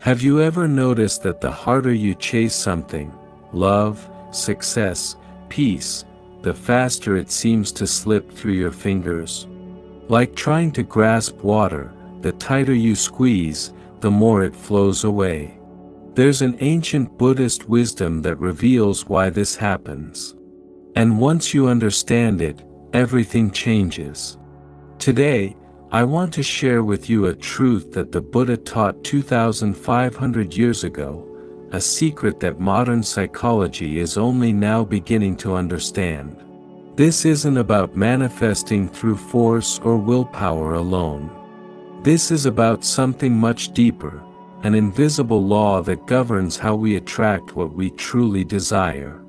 Have you ever noticed that the harder you chase something, love, success, peace, the faster it seems to slip through your fingers? Like trying to grasp water, the tighter you squeeze, the more it flows away. There's an ancient Buddhist wisdom that reveals why this happens. And once you understand it, everything changes. Today, I want to share with you a truth that the Buddha taught 2,500 years ago, a secret that modern psychology is only now beginning to understand. This isn't about manifesting through force or willpower alone. This is about something much deeper, an invisible law that governs how we attract what we truly desire.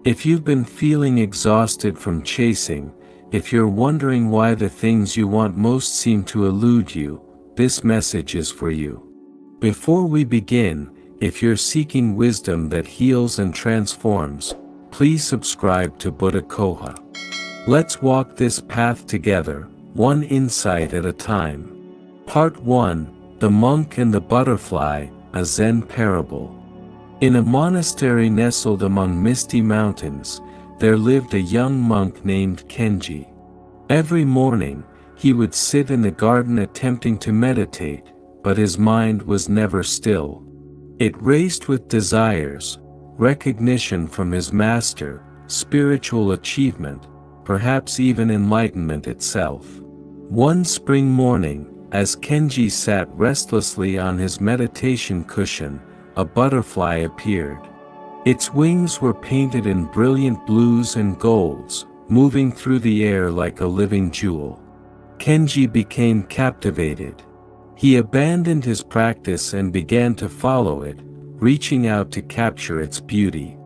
If you've been feeling exhausted from chasing, if you're wondering why the things you want most seem to elude you, this message is for you. Before we begin, if you're seeking wisdom that heals and transforms, please subscribe to Buddha Coha. Let's walk this path together, one insight at a time. Part 1, The Monk and the Butterfly, a Zen Parable. In a monastery nestled among misty mountains, there lived a young monk named Kenji. Every morning, he would sit in the garden attempting to meditate, but his mind was never still. It raced with desires, recognition from his master, spiritual achievement, perhaps even enlightenment itself. One spring morning, as Kenji sat restlessly on his meditation cushion, a butterfly appeared. Its wings were painted in brilliant blues and golds, moving through the air like a living jewel. Kenji became captivated. He abandoned his practice and began to follow it, reaching out to capture its beauty.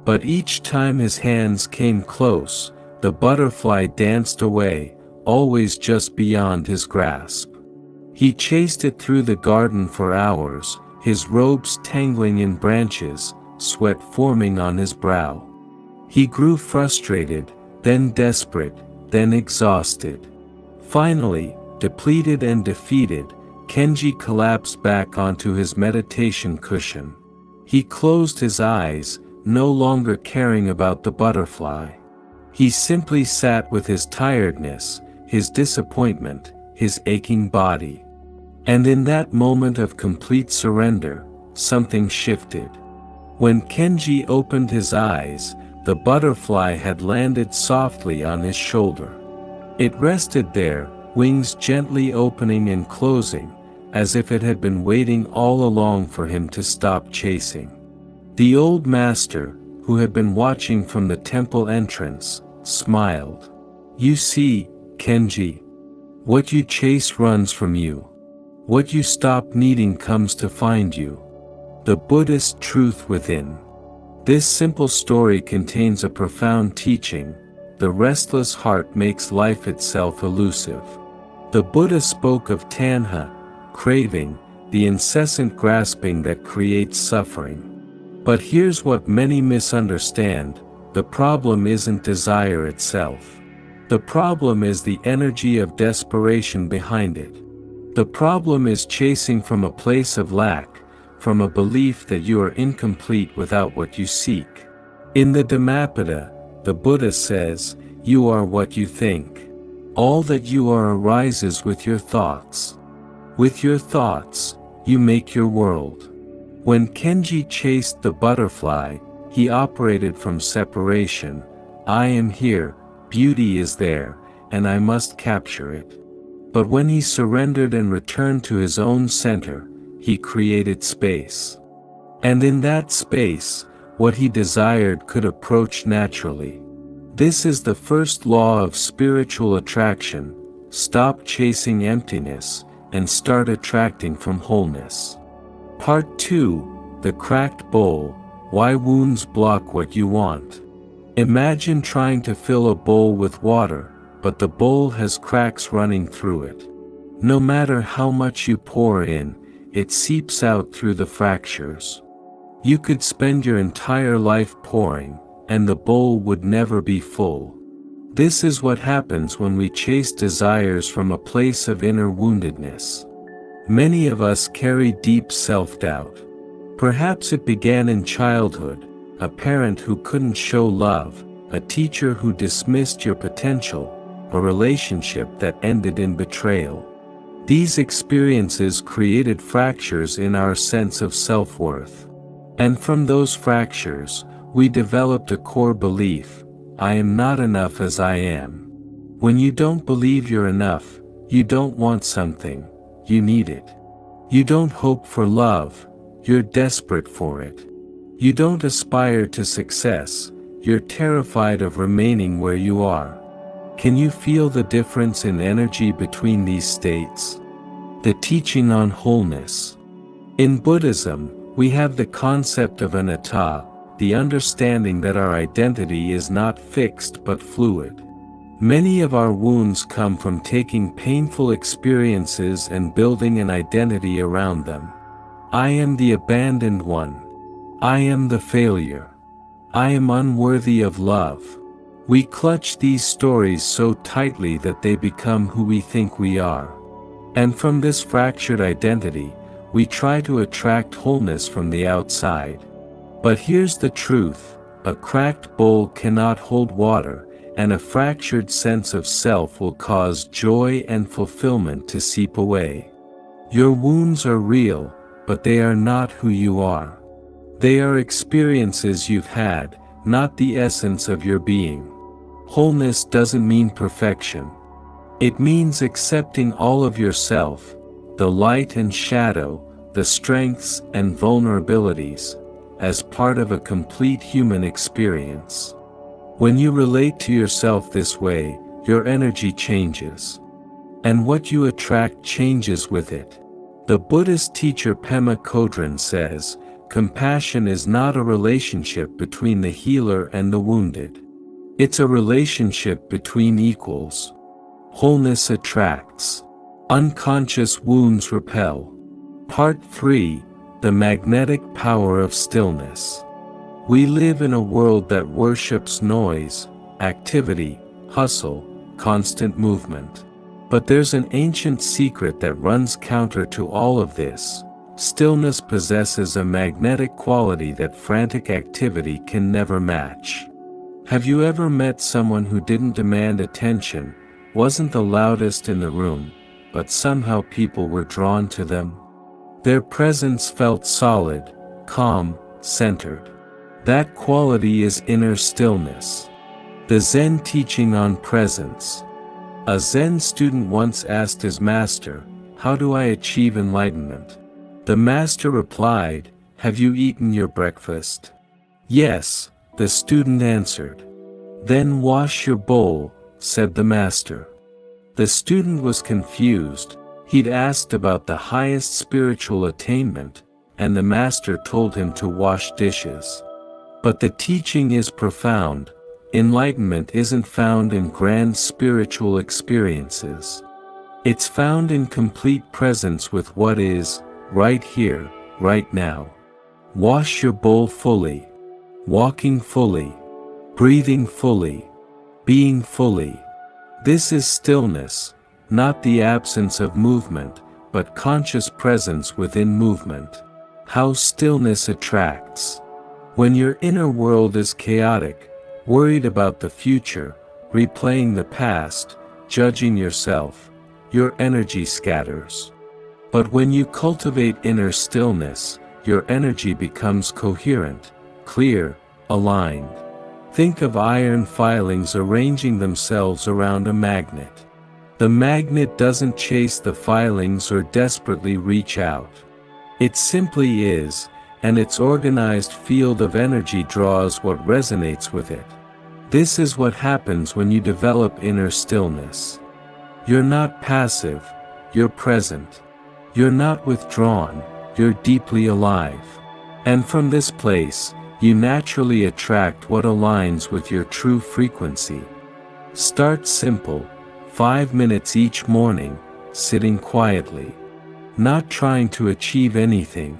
But each time his hands came close, the butterfly danced away, always just beyond his grasp. He chased it through the garden for hours, his robes tangling in branches, sweat forming on his brow. He grew frustrated, then desperate, then exhausted. Finally, depleted and defeated, Kenji collapsed back onto his meditation cushion. He closed his eyes, no longer caring about the butterfly. He simply sat with his tiredness, his disappointment, his aching body. And in that moment of complete surrender, something shifted. When Kenji opened his eyes, the butterfly had landed softly on his shoulder. It rested there, wings gently opening and closing, as if it had been waiting all along for him to stop chasing. The old master, who had been watching from the temple entrance, smiled. "You see, Kenji, what you chase runs from you. What you stop needing comes to find you." The Buddhist truth within. This simple story contains a profound teaching. The restless heart makes life itself elusive. The Buddha spoke of tanha, craving, the incessant grasping that creates suffering. But here's what many misunderstand: the problem isn't desire itself. The problem is the energy of desperation behind it. The problem is chasing from a place of lack, from a belief that you are incomplete without what you seek. In the Dhammapada, the Buddha says, "You are what you think. All that you are arises with your thoughts. With your thoughts, you make your world." When Kenji chased the butterfly, he operated from separation. I am here, beauty is there, and I must capture it. But when he surrendered and returned to his own center, he created space. And in that space, what he desired could approach naturally. This is the first law of spiritual attraction: stop chasing emptiness, and start attracting from wholeness. Part 2, The Cracked Bowl, Why Wounds Block What You Want. Imagine trying to fill a bowl with water, but the bowl has cracks running through it. No matter how much you pour in, it seeps out through the fractures. You could spend your entire life pouring, and the bowl would never be full. This is what happens when we chase desires from a place of inner woundedness. Many of us carry deep self-doubt. Perhaps it began in childhood, a parent who couldn't show love, a teacher who dismissed your potential, a relationship that ended in betrayal. These experiences created fractures in our sense of self-worth. And from those fractures, we developed a core belief: I am not enough as I am. When you don't believe you're enough, you don't want something, you need it. You don't hope for love, you're desperate for it. You don't aspire to success, you're terrified of remaining where you are. Can you feel the difference in energy between these states? The teaching on wholeness. In Buddhism, we have the concept of anatta, the understanding that our identity is not fixed but fluid. Many of our wounds come from taking painful experiences and building an identity around them. I am the abandoned one. I am the failure. I am unworthy of love. We clutch these stories so tightly that they become who we think we are. And from this fractured identity, we try to attract wholeness from the outside. But here's the truth: a cracked bowl cannot hold water, and a fractured sense of self will cause joy and fulfillment to seep away. Your wounds are real, but they are not who you are. They are experiences you've had, not the essence of your being. Wholeness doesn't mean perfection. It means accepting all of yourself, the light and shadow, the strengths and vulnerabilities, as part of a complete human experience. When you relate to yourself this way, your energy changes. And what you attract changes with it. The Buddhist teacher Pema Chodron says, compassion is not a relationship between the healer and the wounded. It's a relationship between equals. Wholeness attracts. Unconscious wounds repel. Part 3: The Magnetic Power of Stillness. We live in a world that worships noise, activity, hustle, constant movement. But there's an ancient secret that runs counter to all of this. Stillness possesses a magnetic quality that frantic activity can never match. Have you ever met someone who didn't demand attention, wasn't the loudest in the room, but somehow people were drawn to them? Their presence felt solid, calm, centered. That quality is inner stillness. The Zen teaching on presence. A Zen student once asked his master, "How do I achieve enlightenment?" The master replied, "Have you eaten your breakfast?" "Yes," the student answered. "Then wash your bowl," said the master. The student was confused. He'd asked about the highest spiritual attainment, and the master told him to wash dishes. But the teaching is profound. Enlightenment isn't found in grand spiritual experiences. It's found in complete presence with what is, right here, right now. Wash your bowl fully. Walking fully. Breathing fully. Being fully. This is stillness, not the absence of movement, but conscious presence within movement. How stillness attracts. When your inner world is chaotic, worried about the future, replaying the past, judging yourself, your energy scatters. But when you cultivate inner stillness, your energy becomes coherent, clear, aligned. Think of iron filings arranging themselves around a magnet. The magnet doesn't chase the filings or desperately reach out. It simply is, and its organized field of energy draws what resonates with it. This is what happens when you develop inner stillness. You're not passive, you're present. You're not withdrawn, you're deeply alive. And from this place, you naturally attract what aligns with your true frequency. Start simple, 5 minutes each morning, sitting quietly. Not trying to achieve anything.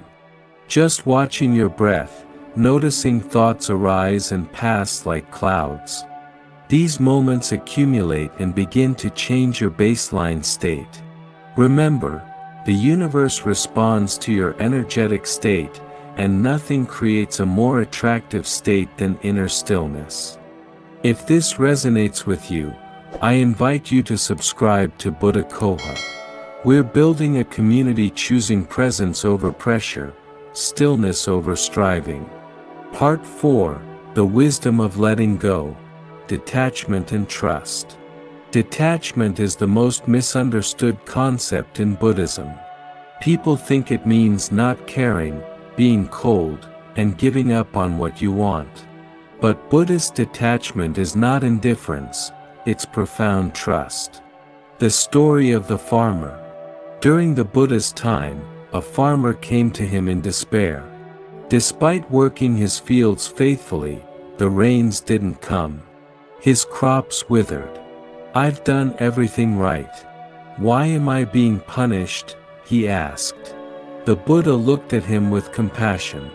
Just watching your breath, noticing thoughts arise and pass like clouds. These moments accumulate and begin to change your baseline state. Remember, The universe responds to your energetic state, and nothing creates a more attractive state than inner stillness. If this resonates with you, I invite you to subscribe to Buddha Coha. We're building a community choosing presence over pressure, stillness over striving. Part 4, The Wisdom of Letting Go, Detachment and Trust. Detachment is the most misunderstood concept in Buddhism. People think it means not caring, being cold, and giving up on what you want. But Buddhist detachment is not indifference, it's profound trust. The story of the farmer. During the Buddha's time, a farmer came to him in despair. Despite working his fields faithfully, the rains didn't come. His crops withered. "I've done everything right. Why am I being punished?" he asked. The Buddha looked at him with compassion.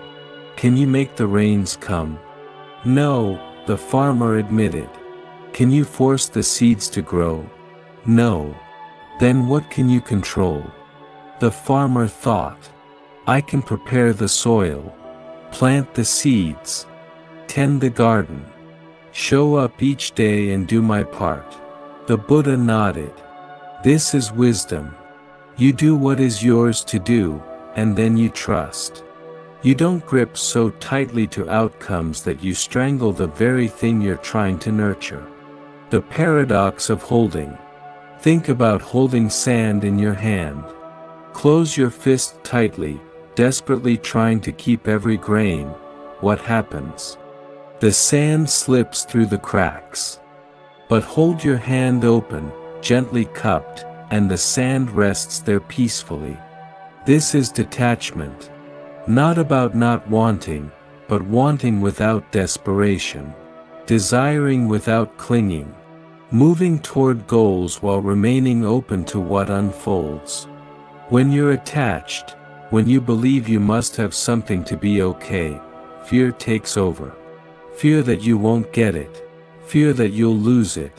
"Can you make the rains come?" "No," the farmer admitted. "Can you force the seeds to grow?" "No." "Then what can you control?" The farmer thought. "I can prepare the soil, plant the seeds, tend the garden, show up each day and do my part." The Buddha nodded. "This is wisdom. You do what is yours to do, and then you trust. You don't grip so tightly to outcomes that you strangle the very thing you're trying to nurture." The paradox of holding. Think about holding sand in your hand. Close your fist tightly, desperately trying to keep every grain. What happens? The sand slips through the cracks. But hold your hand open, gently cupped, and the sand rests there peacefully. This is detachment. Not about not wanting, but wanting without desperation. Desiring without clinging. Moving toward goals while remaining open to what unfolds. When you're attached, when you believe you must have something to be okay, fear takes over. Fear that you won't get it. Fear that you'll lose it.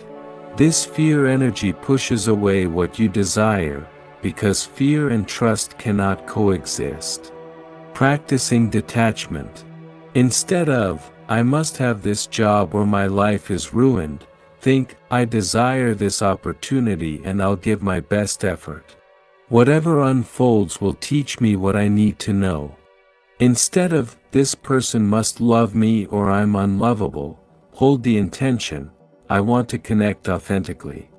This fear energy pushes away what you desire, because fear and trust cannot coexist. Practicing detachment. Instead of, "I must have this job or my life is ruined," think, "I desire this opportunity and I'll give my best effort. Whatever unfolds will teach me what I need to know." Instead of, "This person must love me or I'm unlovable," hold the intention, "I want to connect authentically.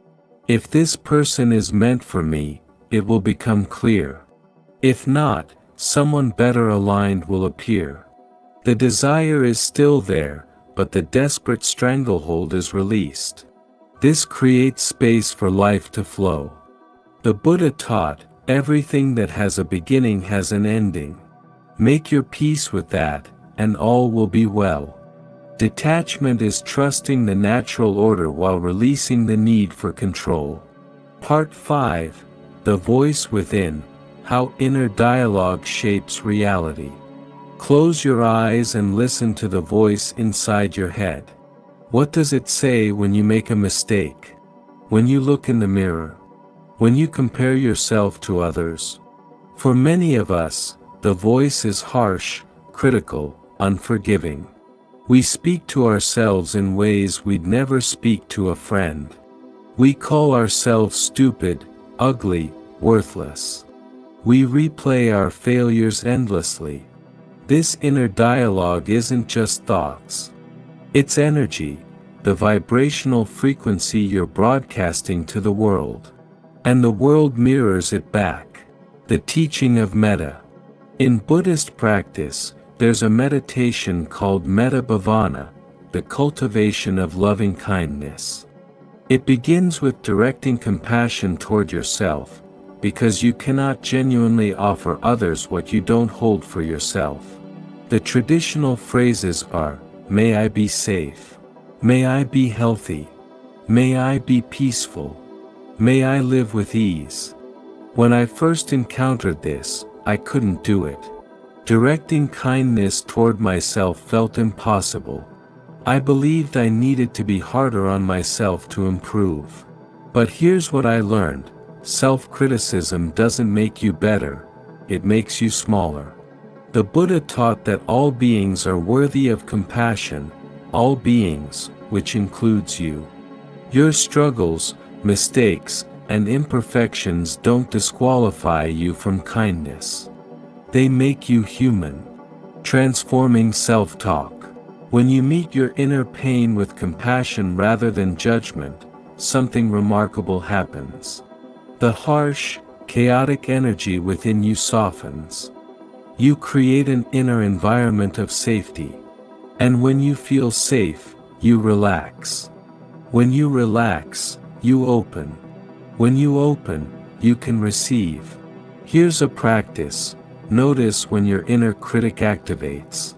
If this person is meant for me, it will become clear. If not, someone better aligned will appear." The desire is still there, but the desperate stranglehold is released. This creates space for life to flow. The Buddha taught, "Everything that has a beginning has an ending. Make your peace with that, and all will be well." Detachment is trusting the natural order while releasing the need for control. Part 5, The Voice Within, How Inner Dialogue Shapes Reality. Close your eyes and listen to the voice inside your head. What does it say when you make a mistake? When you look in the mirror? When you compare yourself to others? For many of us, the voice is harsh, critical, unforgiving. We speak to ourselves in ways we'd never speak to a friend. We call ourselves stupid, ugly, worthless. We replay our failures endlessly. This inner dialogue isn't just thoughts. It's energy, the vibrational frequency you're broadcasting to the world. And the world mirrors it back. The teaching of metta. In Buddhist practice, there's a meditation called metta bhavana, the cultivation of loving kindness. It begins with directing compassion toward yourself, because you cannot genuinely offer others what you don't hold for yourself. The traditional phrases are, "May I be safe. May I be healthy. May I be peaceful. May I live with ease." When I first encountered this, I couldn't do it. Directing kindness toward myself felt impossible. I believed I needed to be harder on myself to improve. But here's what I learned: self-criticism doesn't make you better, it makes you smaller. The Buddha taught that all beings are worthy of compassion, all beings, which includes you. Your struggles, mistakes, and imperfections don't disqualify you from kindness. They make you human. Transforming self-talk. When you meet your inner pain with compassion rather than judgment, something remarkable happens. The harsh, chaotic energy within you softens. You create an inner environment of safety. And when you feel safe, you relax. When you relax, you open. When you open, you can receive. Here's a practice. Notice when your inner critic activates.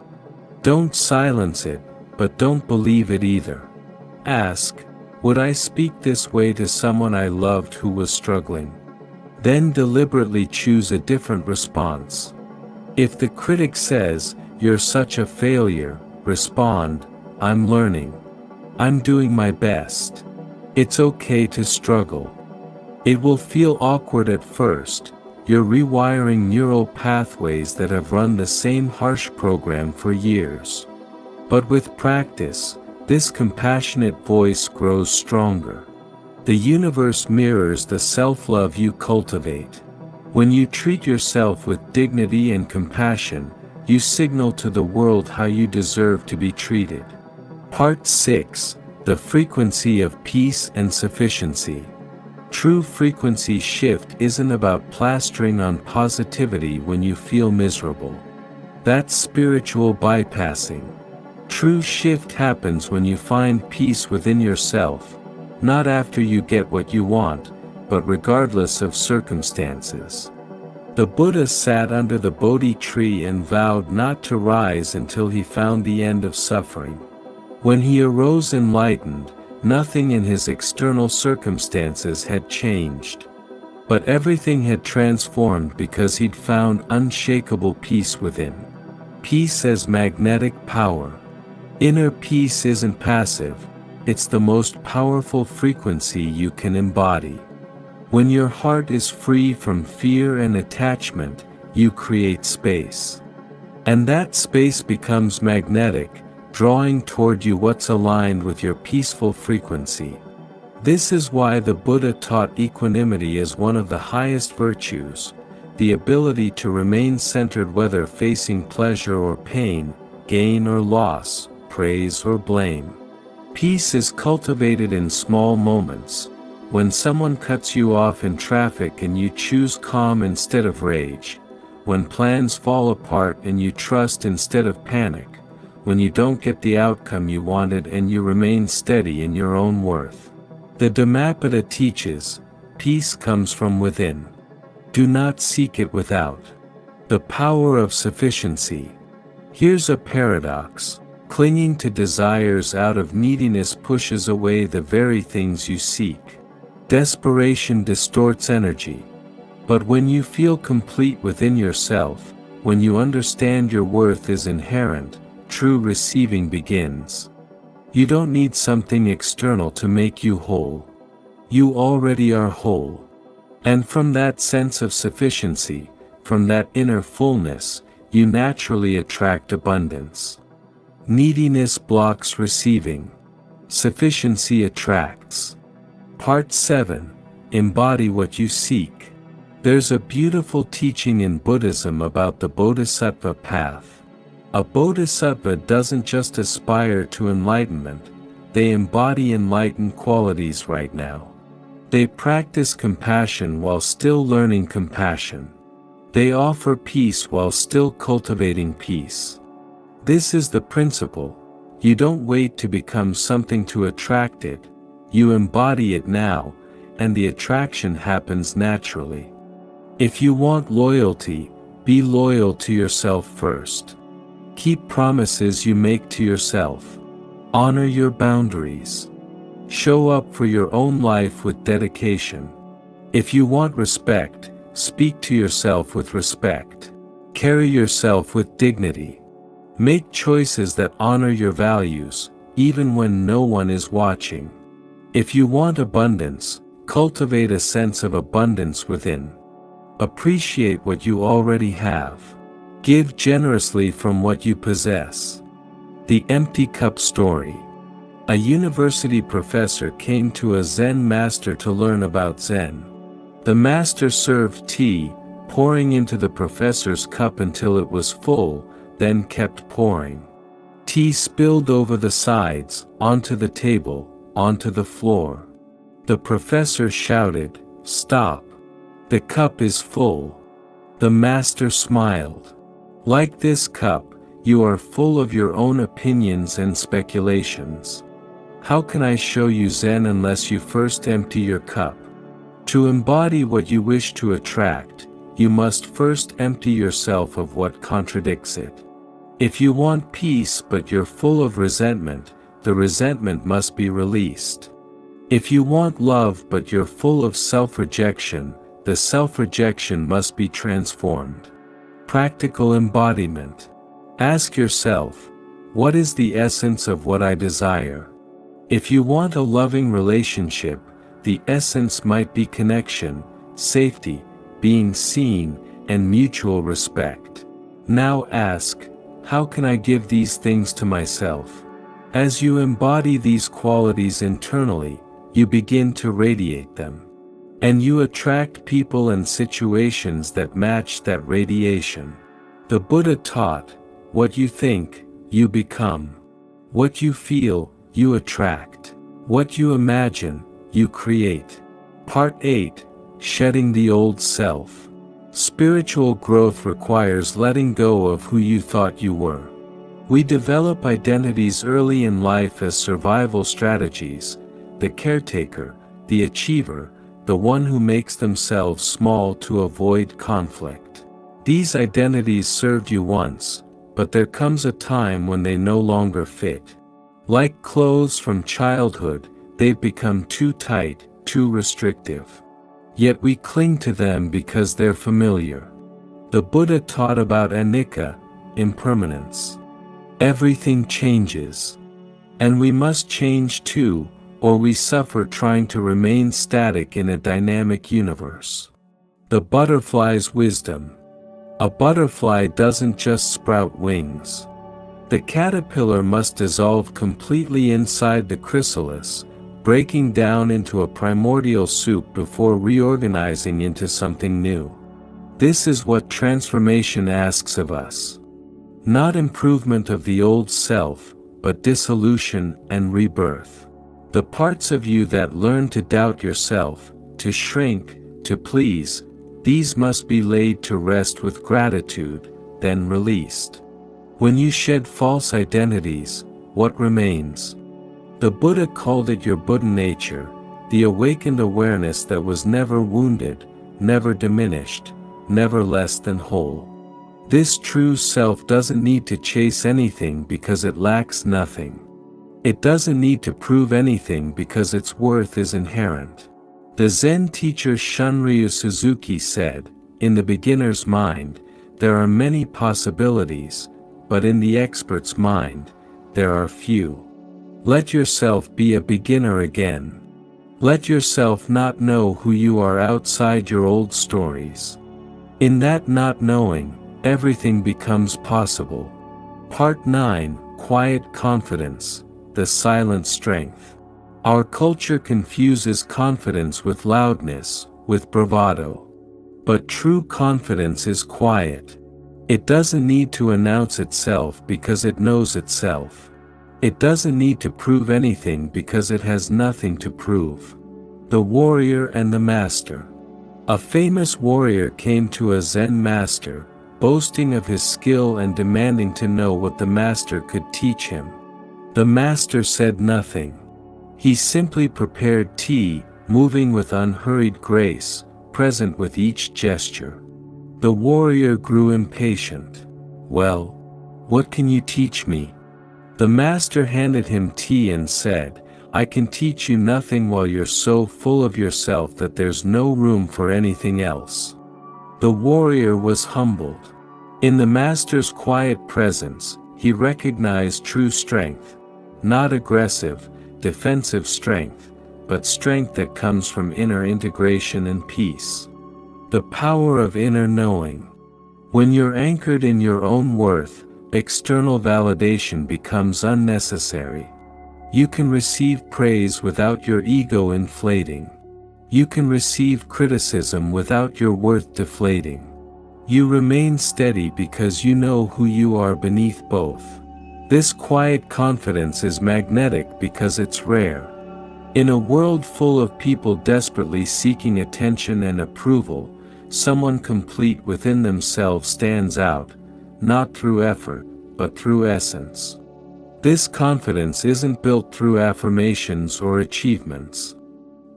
Don't silence it, but don't believe it either. Ask, would I speak this way to someone I loved who was struggling? Then deliberately choose a different response. If the critic says, you're such a failure, respond, I'm learning. I'm doing my best. It's okay to struggle. It will feel awkward at first. You're rewiring neural pathways that have run the same harsh program for years. But with practice, this compassionate voice grows stronger. The universe mirrors the self-love you cultivate. When you treat yourself with dignity and compassion, you signal to the world how you deserve to be treated. Part 6. The frequency of peace and sufficiency. True frequency shift isn't about plastering on positivity when you feel miserable. That's spiritual bypassing. True shift happens when you find peace within yourself, not after you get what you want, but regardless of circumstances. The Buddha sat under the Bodhi tree and vowed not to rise until he found the end of suffering. When he arose enlightened, nothing in his external circumstances had changed. But everything had transformed because he'd found unshakable peace within. Peace as magnetic power. Inner peace isn't passive, it's the most powerful frequency you can embody. When your heart is free from fear and attachment, you create space. And that space becomes magnetic, drawing toward you what's aligned with your peaceful frequency. This is why the Buddha taught equanimity as one of the highest virtues, the ability to remain centered whether facing pleasure or pain, gain or loss, praise or blame. Peace is cultivated in small moments. When someone cuts you off in traffic and you choose calm instead of rage. When plans fall apart and you trust instead of panic. When you don't get the outcome you wanted and you remain steady in your own worth. The Dhammapada teaches, peace comes from within. Do not seek it without. The power of sufficiency. Here's a paradox. Clinging to desires out of neediness pushes away the very things you seek. Desperation distorts energy. But when you feel complete within yourself, when you understand your worth is inherent, true receiving begins. You don't need something external to make you whole. You already are whole. And from that sense of sufficiency, from that inner fullness, you naturally attract abundance. Neediness blocks receiving. Sufficiency attracts. Part 7. Embody what you seek. There's a beautiful teaching in Buddhism about the Bodhisattva path. A Bodhisattva doesn't just aspire to enlightenment, they embody enlightened qualities right now. They practice compassion while still learning compassion. They offer peace while still cultivating peace. This is the principle. You don't wait to become something to attract it. You embody it now, and the attraction happens naturally. If you want loyalty, be loyal to yourself first. Keep promises you make to yourself. Honor your boundaries. Show up for your own life with dedication. If you want respect, speak to yourself with respect. Carry yourself with dignity. Make choices that honor your values, even when no one is watching. If you want abundance, Cultivate a sense of abundance within. Appreciate what you already have. Give generously from what you possess. The Empty Cup Story. A university professor came to a Zen master to learn about Zen. The master served tea, pouring into the professor's cup until it was full, then kept pouring. Tea spilled over the sides, onto the table, onto the floor. The professor shouted, "Stop! The cup is full." The master smiled. Like this cup, you are full of your own opinions and speculations. How can I show you Zen unless you first empty your cup? To embody what you wish to attract, you must first empty yourself of what contradicts it. If you want peace but you're full of resentment, the resentment must be released. If you want love but you're full of self-rejection, the self-rejection must be transformed. Practical embodiment. Ask yourself, what is the essence of what I desire? If you want a loving relationship, the essence might be connection, safety, being seen, and mutual respect. Now ask, how can I give these things to myself? As you embody these qualities internally, you begin to radiate them. And you attract people and situations that match that radiation. The Buddha taught, what you think, you become. What you feel, you attract. What you imagine, you create. Part 8. Shedding the Old Self. Spiritual growth requires letting go of who you thought you were. We develop identities early in life as survival strategies: the caretaker, the achiever, the one who makes themselves small to avoid conflict. These identities served you once, but there comes a time when they no longer fit. Like clothes from childhood, they've become too tight, too restrictive. Yet we cling to them because they're familiar. The Buddha taught about anicca, impermanence. Everything changes. And we must change too, or we suffer trying to remain static in a dynamic universe. The butterfly's wisdom. A butterfly doesn't just sprout wings. The caterpillar must dissolve completely inside the chrysalis, breaking down into a primordial soup before reorganizing into something new. This is what transformation asks of us. Not improvement of the old self, but dissolution and rebirth. The parts of you that learn to doubt yourself, to shrink, to please, these must be laid to rest with gratitude, then released. When you shed false identities, what remains? The Buddha called it your Buddha nature, the awakened awareness that was never wounded, never diminished, never less than whole. This true self doesn't need to chase anything because it lacks nothing. It doesn't need to prove anything because its worth is inherent. The Zen teacher Shunryu Suzuki said, "In the beginner's mind, there are many possibilities, but in the expert's mind, there are few." Let yourself be a beginner again. Let yourself not know who you are outside your old stories. In that not knowing, everything becomes possible. Part 9. Quiet Confidence, the Silent Strength. Our culture confuses confidence with loudness, with bravado. But true confidence is quiet. It doesn't need to announce itself because it knows itself. It doesn't need to prove anything because it has nothing to prove. The Warrior and the Master. A famous warrior came to a Zen master, boasting of his skill and demanding to know what the master could teach him. The master said nothing. He simply prepared tea, moving with unhurried grace, present with each gesture. The warrior grew impatient. "Well, what can you teach me?" The master handed him tea and said, "I can teach you nothing while you're so full of yourself that there's no room for anything else." The warrior was humbled. In the master's quiet presence, he recognized true strength. Not aggressive, defensive strength, but strength that comes from inner integration and peace. The power of inner knowing. When you're anchored in your own worth, external validation becomes unnecessary. You can receive praise without your ego inflating. You can receive criticism without your worth deflating. You remain steady because you know who you are beneath both. This quiet confidence is magnetic because it's rare. In a world full of people desperately seeking attention and approval, someone complete within themselves stands out, not through effort, but through essence. This confidence isn't built through affirmations or achievements.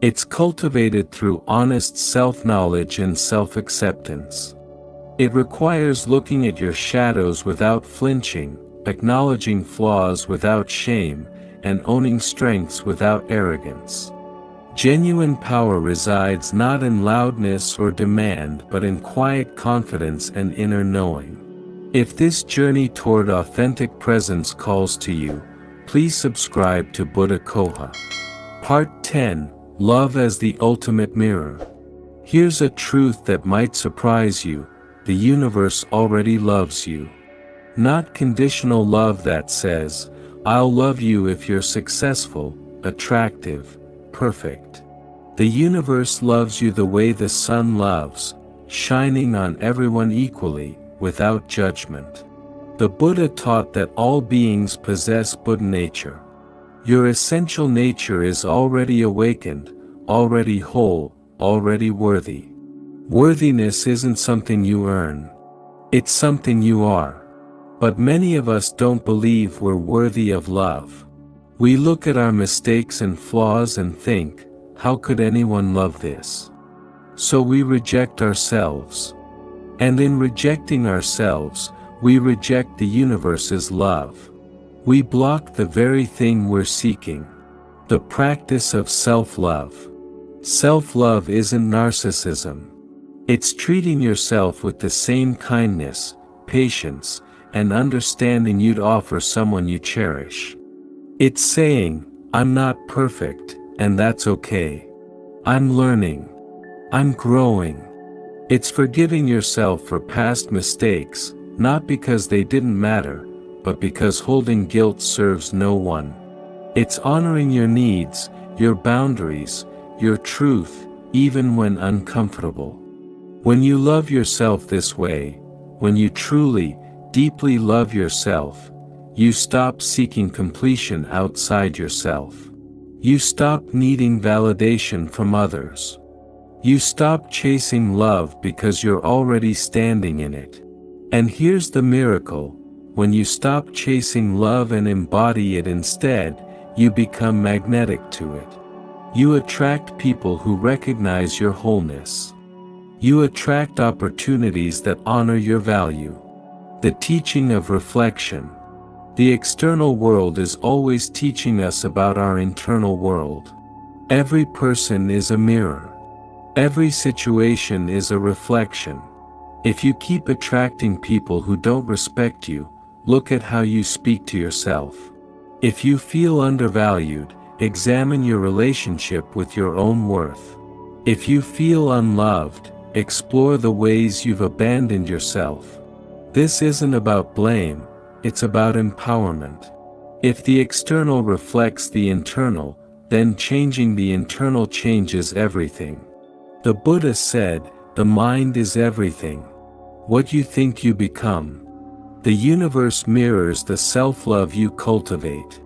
It's cultivated through honest self-knowledge and self-acceptance. It requires looking at your shadows without flinching, acknowledging flaws without shame, and owning strengths without arrogance. Genuine power resides not in loudness or demand but in quiet confidence and inner knowing. If this journey toward authentic presence calls to you, please subscribe to Buddha Coha. Part 10, Love as the Ultimate Mirror. Here's a truth that might surprise you: the universe already loves you. Not conditional love that says, "I'll love you if you're successful, attractive, perfect." The universe loves you the way the sun loves, shining on everyone equally, without judgment. The Buddha taught that all beings possess Buddha nature. Your essential nature is already awakened, already whole, already worthy. Worthiness isn't something you earn. It's something you are. But many of us don't believe we're worthy of love. We look at our mistakes and flaws and think, how could anyone love this? So we reject ourselves. And in rejecting ourselves, we reject the universe's love. We block the very thing we're seeking. The practice of self-love. Self-love isn't narcissism. It's treating yourself with the same kindness, patience, and understanding you'd offer someone you cherish. It's saying, I'm not perfect, and that's okay. I'm learning. I'm growing. It's forgiving yourself for past mistakes, not because they didn't matter, but because holding guilt serves no one. It's honoring your needs, your boundaries, your truth, even when uncomfortable. When you love yourself this way, when you truly, deeply love yourself, you stop seeking completion outside yourself. You stop needing validation from others. You stop chasing love because you're already standing in it. And here's the miracle: when you stop chasing love and embody it instead, you become magnetic to it. You attract people who recognize your wholeness. You attract opportunities that honor your value. The teaching of reflection. The external world is always teaching us about our internal world. Every person is a mirror. Every situation is a reflection. If you keep attracting people who don't respect you, look at how you speak to yourself. If you feel undervalued, examine your relationship with your own worth. If you feel unloved, explore the ways you've abandoned yourself. This isn't about blame, it's about empowerment. If the external reflects the internal, then changing the internal changes everything. The Buddha said, the mind is everything. What you think you become. The universe mirrors the self-love you cultivate.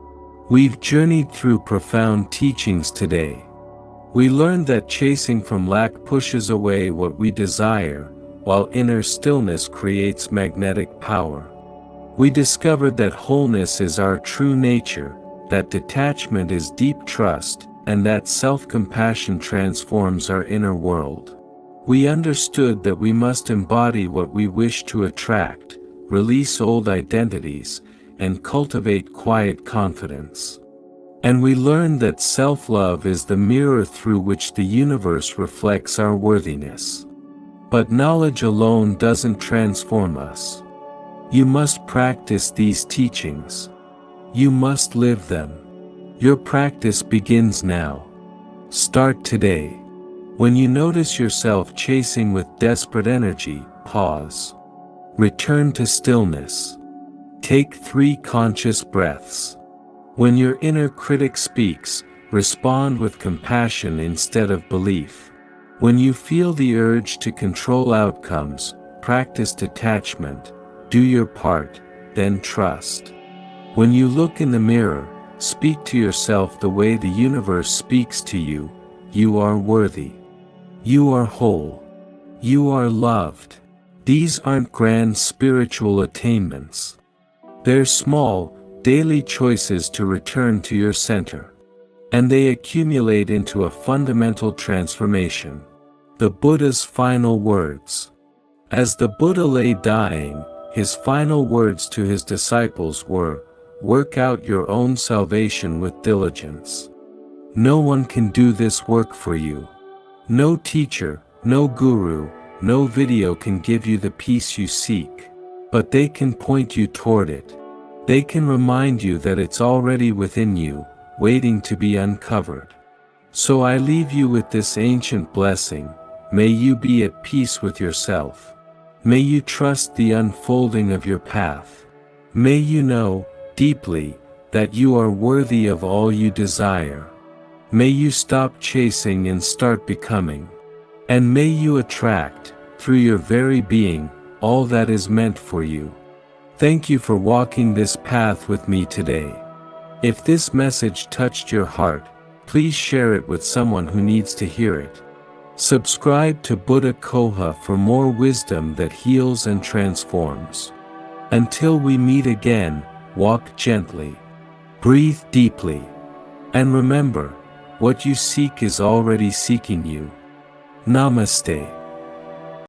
We've journeyed through profound teachings today. We learned that chasing from lack pushes away what we desire, while inner stillness creates magnetic power. We discovered that wholeness is our true nature, that detachment is deep trust, and that self-compassion transforms our inner world. We understood that we must embody what we wish to attract, release old identities, and cultivate quiet confidence. And we learned that self-love is the mirror through which the universe reflects our worthiness. But knowledge alone doesn't transform us. You must practice these teachings. You must live them. Your practice begins now. Start today. When you notice yourself chasing with desperate energy, pause. Return to stillness. Take 3 conscious breaths. When your inner critic speaks, respond with compassion instead of belief. When you feel the urge to control outcomes, practice detachment, do your part, then trust. When you look in the mirror, speak to yourself the way the universe speaks to you. You are worthy. You are whole. You are loved. These aren't grand spiritual attainments. They're small, daily choices to return to your center. And they accumulate into a fundamental transformation. The Buddha's final words. As the Buddha lay dying, his final words to his disciples were, "Work out your own salvation with diligence." No one can do this work for you. No teacher, no guru, no video can give you the peace you seek. But they can point you toward it. They can remind you that it's already within you, waiting to be uncovered. So I leave you with this ancient blessing. May you be at peace with yourself. May you trust the unfolding of your path. May you know, deeply, that you are worthy of all you desire. May you stop chasing and start becoming. And may you attract, through your very being, all that is meant for you. Thank you for walking this path with me today. If this message touched your heart, please share it with someone who needs to hear it. Subscribe to Buddha Coha for more wisdom that heals and transforms. Until we meet again, walk gently. Breathe deeply. And remember, what you seek is already seeking you. Namaste.